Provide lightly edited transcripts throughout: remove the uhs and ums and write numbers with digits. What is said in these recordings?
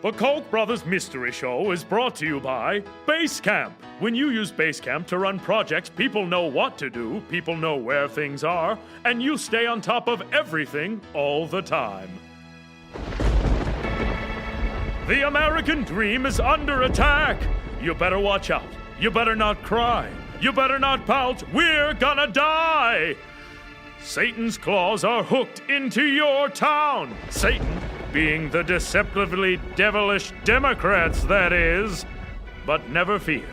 The Koch Brothers Mystery Show is brought to you by Basecamp. When you use Basecamp to run projects, people know what to do, people know where things are, and you stay on top of everything all the time. The American dream is under attack. You better watch out. You better not cry. You better not pout. We're gonna die. Satan's claws are hooked into your town. Satan being the deceptively devilish Democrats, that is. But never fear.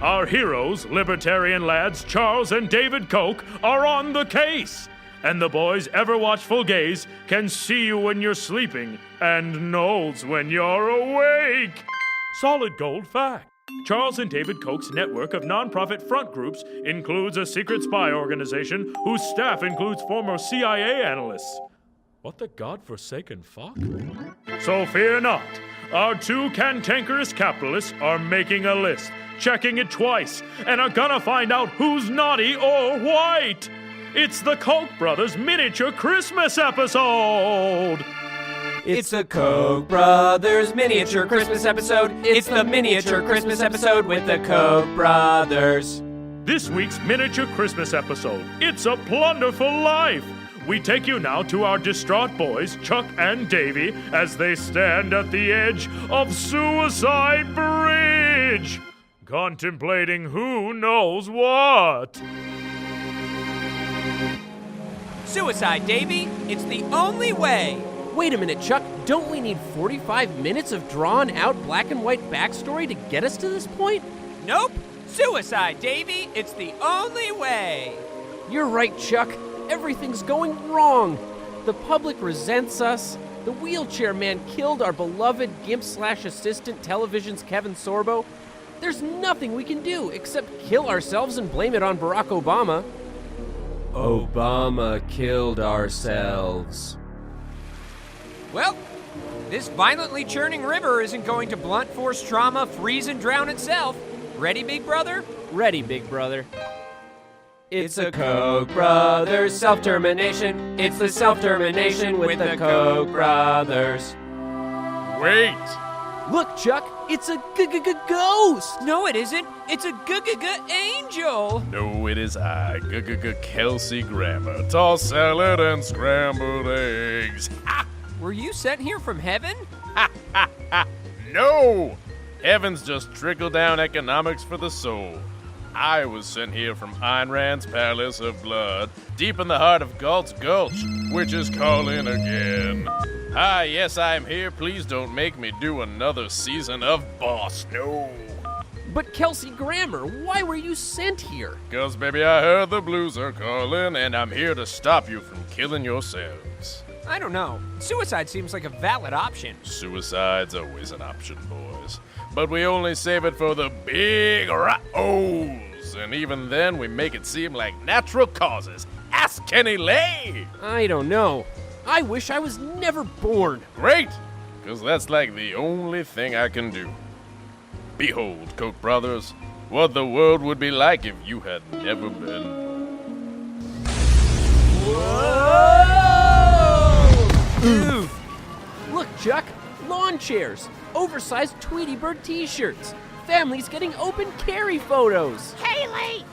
Our heroes, libertarian lads Charles and David Koch, are on the case. And the boys' ever-watchful gaze can see you when you're sleeping and Noll's when you're awake. Solid gold fact. Charles and David Koch's network of nonprofit front groups includes a secret spy organization whose staff includes former CIA analysts. What the godforsaken fuck? So fear not. Our two cantankerous capitalists are making a list, checking it twice, and are gonna find out who's naughty or white. It's the Koch Brothers Miniature Christmas episode! It's the Koch Brothers Miniature Christmas episode. It's the Miniature Christmas episode with the Koch Brothers. This week's Miniature Christmas episode, it's a plunderful life. We take you now to our distraught boys, Chuck and Davey, as they stand at the edge of Suicide Bridge, contemplating who knows what. Suicide, Davey. It's the only way. Wait a minute, Chuck. Don't we need 45 minutes of drawn-out black and white backstory to get us to this point? Nope. Suicide, Davey. It's the only way. You're right, Chuck. Everything's going wrong. The public resents us. The wheelchair man killed our beloved GIMP/assistant television's Kevin Sorbo. There's nothing we can do except kill ourselves and blame it on Barack Obama. Obama killed ourselves. Well, this violently churning river isn't going to blunt force trauma, freeze and drown itself. Ready, big brother? Ready, big brother. It's a Koch Brothers self-termination. It's the self-termination with the Koch Brothers. Wait! Look, Chuck, it's a ghost! No, it isn't. It's a angel. No, it is I, Kelsey Grammer. Tossed salad and scrambled eggs. Ha! Were you sent here from heaven? Ha ha ha! No! Heaven's just trickle-down economics for the soul. I was sent here from Ayn Rand's Palace of Blood, deep in the heart of Galt's Gulch, which is calling again. Ah, yes, I am here. Please don't make me do another season of Boss. No. But Kelsey Grammer, why were you sent here? 'Cause, baby, I heard the blues are calling, and I'm here to stop you from killing yourselves. I don't know. Suicide seems like a valid option. Suicide's always an option, boys. But we only save it for the big O's. And even then, we make it seem like natural causes. Ask Kenny Lay! I don't know. I wish I was never born. Great! 'Cause that's like the only thing I can do. Behold, Koch brothers, what the world would be like if you had never been. Whoa! Oof. Look, Chuck, lawn chairs, oversized Tweety Bird t-shirts, families getting open carry photos. Haley,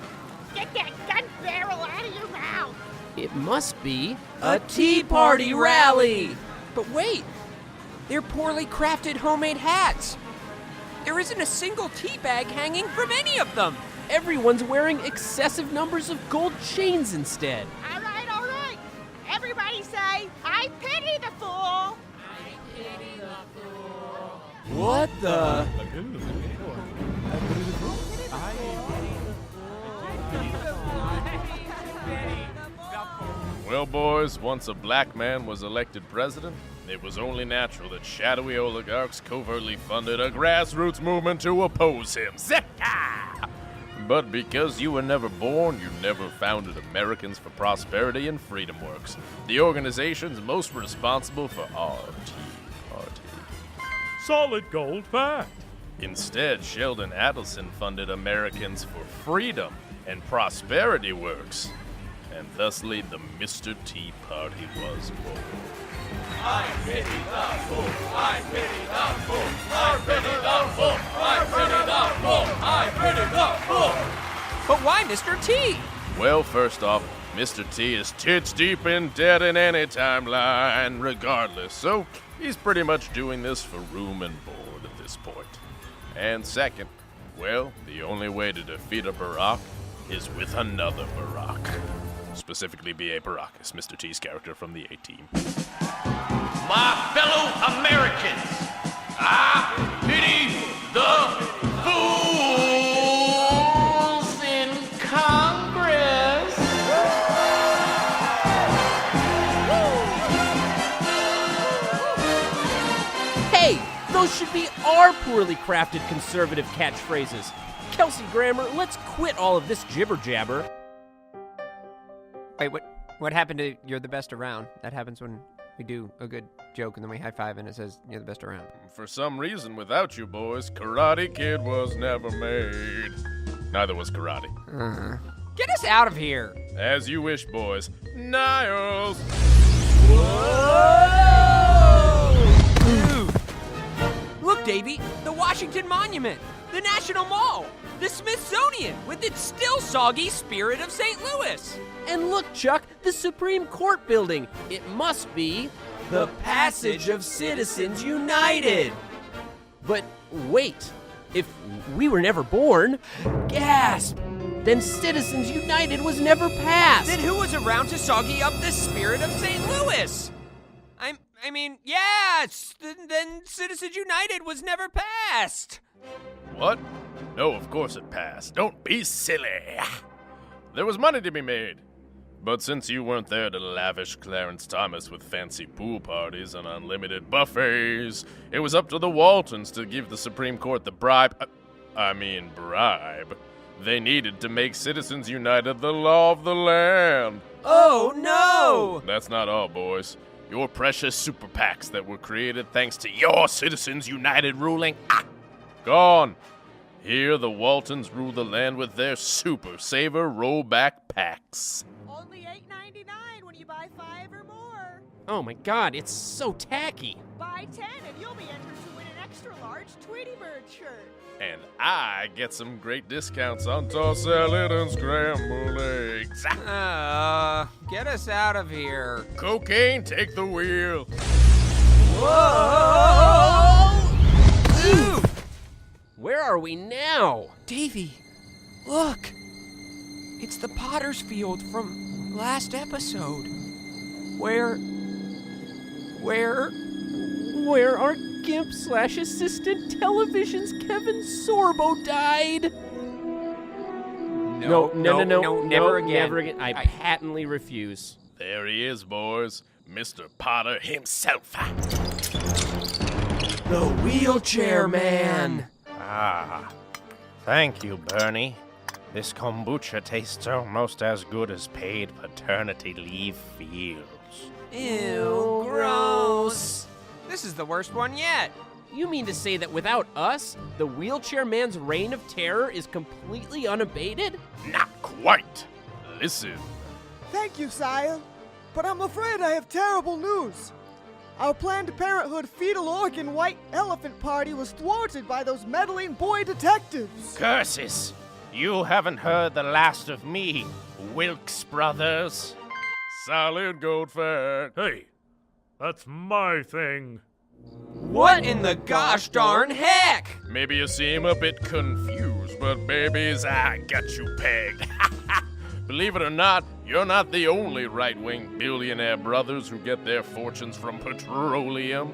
get that gun barrel out of your mouth. It must be a Tea Party rally. But wait, they're poorly crafted homemade hats. There isn't a single tea bag hanging from any of them. Everyone's wearing excessive numbers of gold chains instead. All right, all right. Everybody say, I pity the fool. I pity the fool. What the? Well, boys, once a black man was elected president, it was only natural that shadowy oligarchs covertly funded a grassroots movement to oppose him. Zeka! But because you were never born, you never founded Americans for Prosperity and Freedom Works, the organizations most responsible for our Tea Party. Solid gold fact. Instead, Sheldon Adelson funded Americans for Freedom and Prosperity Works. and thusly the Mr. T party was born. I pity the fool, I pity the fool, I pity the fool, I pity the fool, I pity the fool. But why Mr. T? Well, first off, Mr. T is tits deep in debt in any timeline, regardless, so he's pretty much doing this for room and board at this point. And second, well, the only way to defeat a Barack is with another Barack. Specifically B.A. Baracus, Mr. T's character from the A-Team. My fellow Americans, I pity the fools in Congress. Hey, those should be our poorly crafted conservative catchphrases. Kelsey Grammer, let's quit all of this jibber-jabber. Wait, what happened to you're the best around? That happens when we do a good joke and then we high-five and it says you're the best around. For some reason, without you boys, Karate Kid was never made. Neither was Karate. Get us out of here! As you wish, boys. Niles! Dude! Look, Davey, the Washington Monument, the National Mall, the Smithsonian with its still soggy Spirit of St. Louis. And look, Chuck, the Supreme Court building. It must be the Passage of Citizens United. But wait, if we were never born, gasp, then Citizens United was never passed. Then who was around to soggy up the Spirit of St. Louis? I mean, yes, then Citizens United was never passed. What? No, of course it passed. Don't be silly. There was money to be made. But since you weren't there to lavish Clarence Thomas with fancy pool parties and unlimited buffets, it was up to the Waltons to give the Supreme Court the bribe they needed to make Citizens United the law of the land. Oh, no! That's not all, boys. Your precious super PACs that were created thanks to your Citizens United ruling, gone. Here, the Waltons rule the land with their Super Saver rollback packs. Only $8.99 when you buy 5 or more. Oh my God, it's so tacky. Buy 10 and you'll be entered to win an extra large Tweety Bird shirt. And I get some great discounts on tossed salad and scrambled eggs. Get us out of here. Cocaine, take the wheel. Ooh! Where are we now? Davey, look. It's the Potter's Field from last episode. Where our GIMP/assistant television's Kevin Sorbo died. No, never again. Never again. I patently refuse. There he is, boys. Mr. Potter himself. The Wheelchair Man. Ah, thank you, Bernie. This kombucha tastes almost as good as paid paternity leave feels. Ew, gross. This is the worst one yet. You mean to say that without us, the Wheelchair Man's reign of terror is completely unabated? Not quite. Listen. Thank you, sire. But I'm afraid I have terrible news. Our Planned Parenthood fetal organ white elephant party was thwarted by those meddling boy detectives. Curses! You haven't heard the last of me, Wilkes Brothers. Solid gold fact. Hey, that's my thing. What in the gosh darn heck? Maybe you seem a bit confused, but babies, I got you pegged. Believe it or not, you're not the only right-wing billionaire brothers who get their fortunes from petroleum.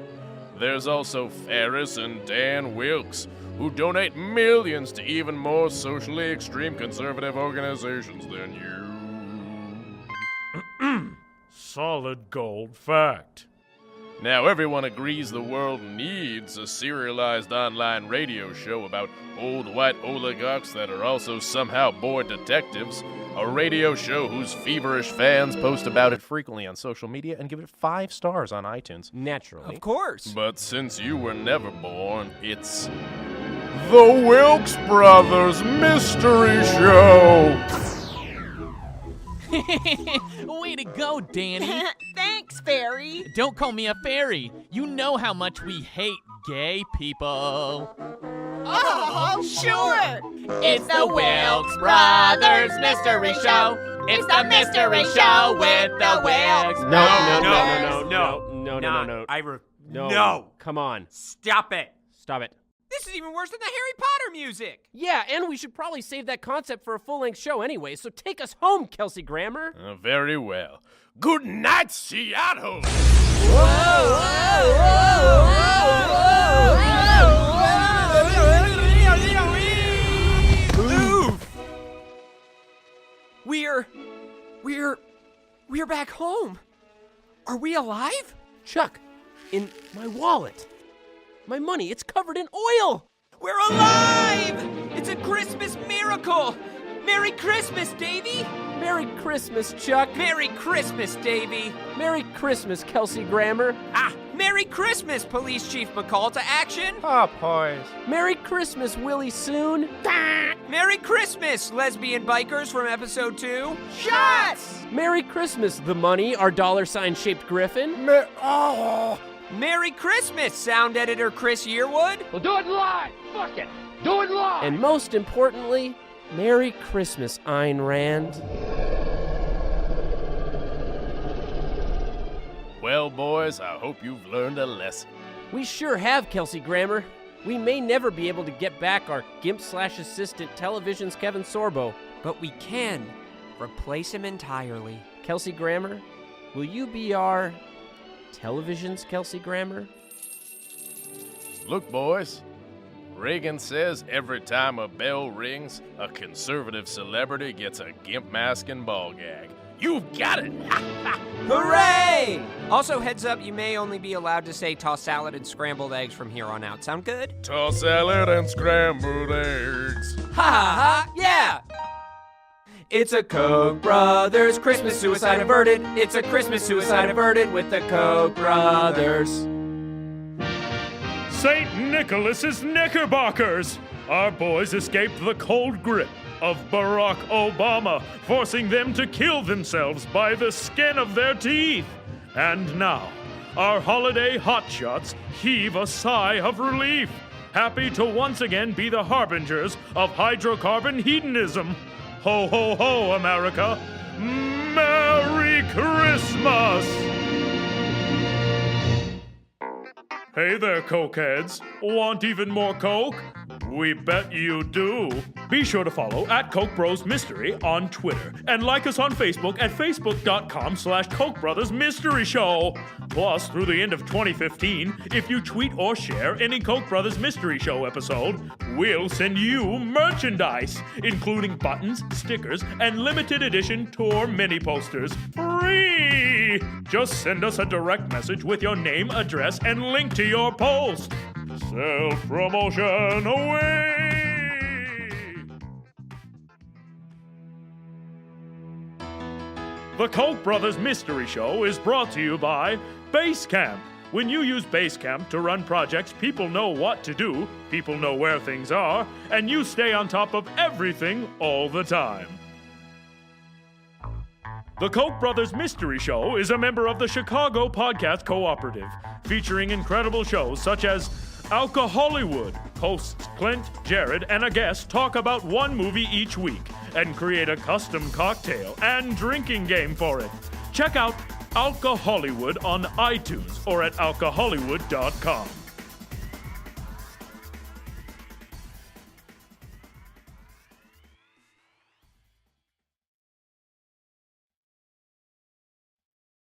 There's also Ferris and Dan Wilkes, who donate millions to even more socially extreme conservative organizations than you. Solid gold fact. Now, everyone agrees the world needs a serialized online radio show about old white oligarchs that are also somehow boy detectives. A radio show whose feverish fans post about it frequently on social media and give it 5 stars on iTunes. Naturally. Of course. But since you were never born, it's the Wilkes Brothers Mystery Show. Way to go, Danny. Thanks, Fairy. Don't call me a fairy. You know how much we hate gay people. Oh, sure. It's the Wilkes Brothers Mystery Show. It's the mystery show with the Wilkes Brothers. No. Come on. Stop it. Stop it. This is even worse than the Harry Potter music. Yeah, and we should probably save that concept for a full-length show anyway, so take us home, Kelsey Grammer. Very well. Good night, Seattle! Oof! We're back home. Are we alive? Chuck, in my wallet. My money, it's covered in oil. We're alive! It's a Christmas miracle! Merry Christmas, Davey! Merry Christmas, Chuck. Merry Christmas, Davey! Merry Christmas, Kelsey Grammer. Ah! Merry Christmas, Police Chief McCall to action! Oh, poise. Merry Christmas, Willie Soon. Merry Christmas, lesbian bikers from episode 2! Shots! Merry Christmas, the money, our $sign-shaped griffin. Merry Christmas, sound editor Chris Yearwood! Well, do it live. Fuck it. Do it live. And most importantly, Merry Christmas, Ayn Rand. Well, boys, I hope you've learned a lesson. We sure have, Kelsey Grammer. We may never be able to get back our gimp/assistant television's Kevin Sorbo. But we can replace him entirely. Kelsey Grammer, will you be our television's Kelsey Grammer? Look, boys. Reagan says every time a bell rings, a conservative celebrity gets a gimp mask and ball gag. You've got it! Hooray! Also, heads up, you may only be allowed to say toss salad and scrambled eggs from here on out. Sound good? Toss salad and scrambled eggs. Ha ha ha! Yeah! It's a Koch brothers Christmas suicide averted. It's a Christmas suicide averted with the Koch brothers. St. Nicholas's Knickerbockers! Our boys escaped the cold grip of Barack Obama, forcing them to kill themselves by the skin of their teeth. And now, our holiday hotshots heave a sigh of relief, happy to once again be the harbingers of hydrocarbon hedonism. Ho, ho, ho, America! Merry Christmas! Hey there, Cokeheads. Want even more Coke? We bet you do. Be sure to follow @CokeBrosMystery on Twitter and like us on Facebook at facebook.com/CokeBrothersMysteryShow. Plus, through the end of 2015, if you tweet or share any Koch Brothers Mystery Show episode, we'll send you merchandise, including buttons, stickers, and limited edition tour mini posters. Free! Just send us a direct message with your name, address, and link to your post. Self-promotion away! The Koch Brothers Mystery Show is brought to you by Basecamp. When you use Basecamp to run projects, people know what to do, people know where things are, and you stay on top of everything all the time. The Koch Brothers Mystery Show is a member of the Chicago Podcast Cooperative, featuring incredible shows such as Alcohollywood. Hosts Clint, Jared, and a guest talk about one movie each week and create a custom cocktail and drinking game for it. Check out Alcohollywood on iTunes or at alcohollywood.com.